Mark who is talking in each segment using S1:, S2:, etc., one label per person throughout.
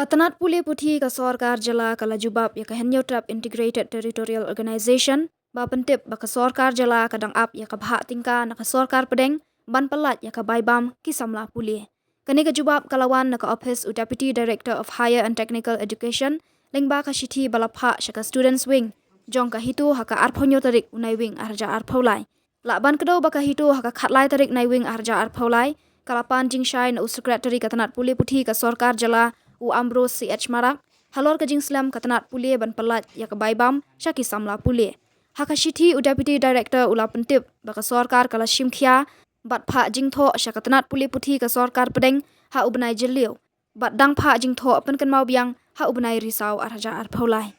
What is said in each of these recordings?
S1: Katanat Pule Puthi ka Sorkar jala kala Jubab ya ka Henyo Trap Integrated Territorial Organization ba pentip ba ka Sorkar jala kadang ap ya ka Bhak tingka na ka Sorkar pedeng ban pelat ya ka Baibam ki Samla Pule. Kani ka Jubab kalawan na ka Office u Deputy Director of Higher and Technical Education lengba ka Shithi balapha shaka Students Wing jong ka Hito ha ka arphonyo tarik unai wing arja arphaulai. Lakban kedo ba ka Hito ha ka khatlai tarik nai wing arja arphaulai kalapan jingshai na u Secretary Katanat Pule Puthi ka Sorkar jala u Ambrose CH Marak, halor ke Jingslam Katanat Pule ban pelat ya ke Baibam, Syaki Samla Pule. Haka Shithi u Deputy Director ula pentip baka Sorkar kala Shimkhia, bat Pak Jingtho Syaka Katanat Pule Puthi ke Sorkar pedeng ha u benai jeliu. Bat dang Pak Jingtho pen ken mau biang ha u benai risau arja arpaulai.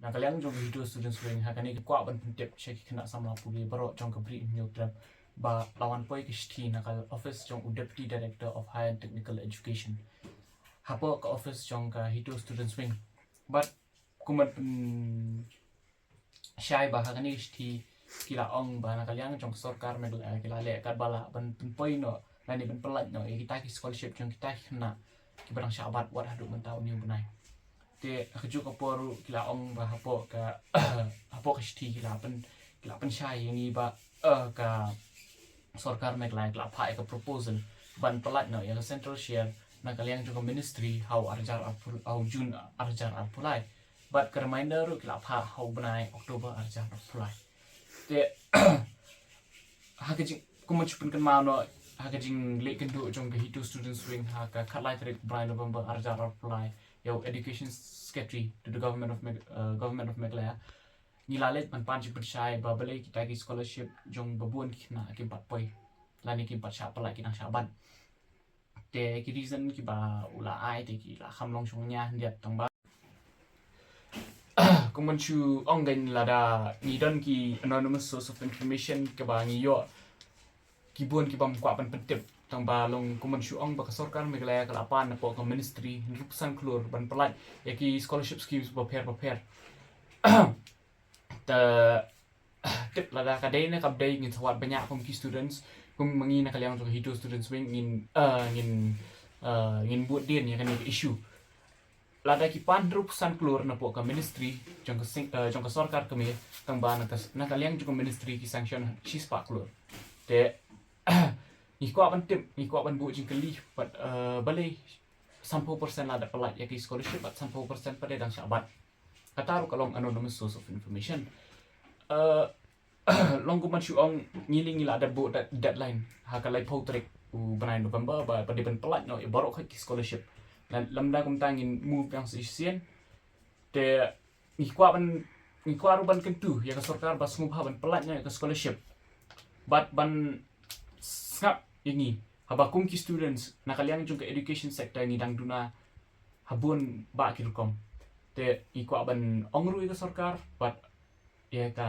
S2: Nah kalian jom Hito students wing hakani kwa ban pentip Syaki kena Samla Pule barok jong ke bri new trap ba lawan poi kishti nakal office jong Deputy Director of Higher and Technical Education. Hapo ka office jong ka Hito students wing. But kumat syai ba hakani kishti kila ong ba nakal yang jong Sorkar megla kila le kat bala ban poi no nani ban pelat no kita ki scholarship jong kita kena ki barang syabat wat hadu mentau ni benai. Te keju ka poru kila ong ba hapo ka hapo kishti kila pen syai ini ba ka Sorkar meglai la phai ka proposal ban pelat no yang central share na kalian juga ministry how arjar au jun arjar apulai but ke reminder la pha how benai Oktober arjar apulai te hakajing kumachupun kan ma no hakajing le kan du jong ke Hito students wing ha ka khatlai tarik Brian November arjar apulai yo education secretary to the government of Meghalaya nilalet man panji percaya babale kita ki scholarship jong babuan kina ki pat poi lani ki pat sha pala ki nang syaban te ki reason ki ba ula ai te ki la kham long chongnya ndiat tang ba kuman chu ongen lada ni don ki anonymous source of information ke ba ngi yo ki buan ki bam kwa pan pentip tang ba long kuman chu ong ba ka Sorkar Meghalaya ka lapan na po ka ministry rupusan klur ban pelat ya ki scholarship schemes prepare tip lada kadai na kabdai ngin sawat banyak ki students kum mangi na kaliang to Hito students wing ngin buat dia ni kan issue lada ki pan rupusan keluar na po ka ministry jong ka Sorkar kami kang ba na kaliang juga ministry ki sanction sispa keluar te ni ko apan tip ni ko apan bu jing kali but balai 10% lada pelat ya ki scholarship but 10% pada dang syabat kataru kalong anonymous source of information long kuman syuong ngiling ngila ada bu deadline hakalai potrik u benai November ba pada ben pelat no barok ki scholarship dan lamda kum tangin move yang sisien te ni kwa ban kentu ya ka Sorkar ba sumubha ban pelatnya ka scholarship but ban ngap ini habakum ki students nakaliang jung ka education sector ni dang duna habun ba ki rukom te ikwa ban ongru ka Sorkar but ya ka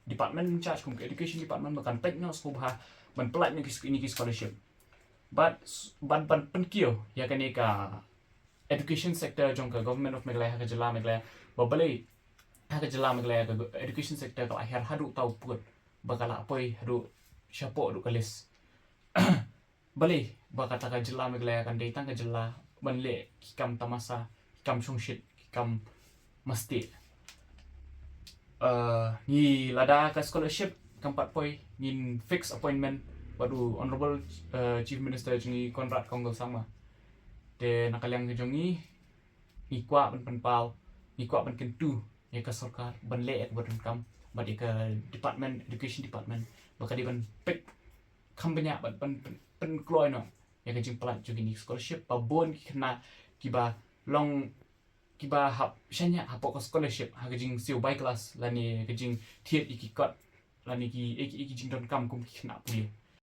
S2: department charge kum education department makan tekno subha ban pelat ni ki scholarship but ban penkio ya kan ka education sector jong ka government of Meghalaya ka jala Meghalaya babale ka jala Meghalaya ka education sector ka akhir hadu tau put bakala apoi hadu syapo du kalis bale bakata ka jala Meghalaya kan datang ka jala banle kikam tamasa kikam sungshit kikam mesti ni lada ka scholarship kampat poi ngin fix appointment baru honorable chief minister jungi Konrad Konggol sama de nakaliang jongi ni kwa ban pau ni kwa ban kentu ya ka Sorkar ban le ek ban kam ba de ka department education department baka di ban pek kam banyak ban pen kloy no ya ka jing pelat jungi ni scholarship ba bon kena kiba long kiba hap shanya hapo ka scholarship ha jing siu by class lani ka jing thiet ikikot lani ki iki jing don kam kum kina puli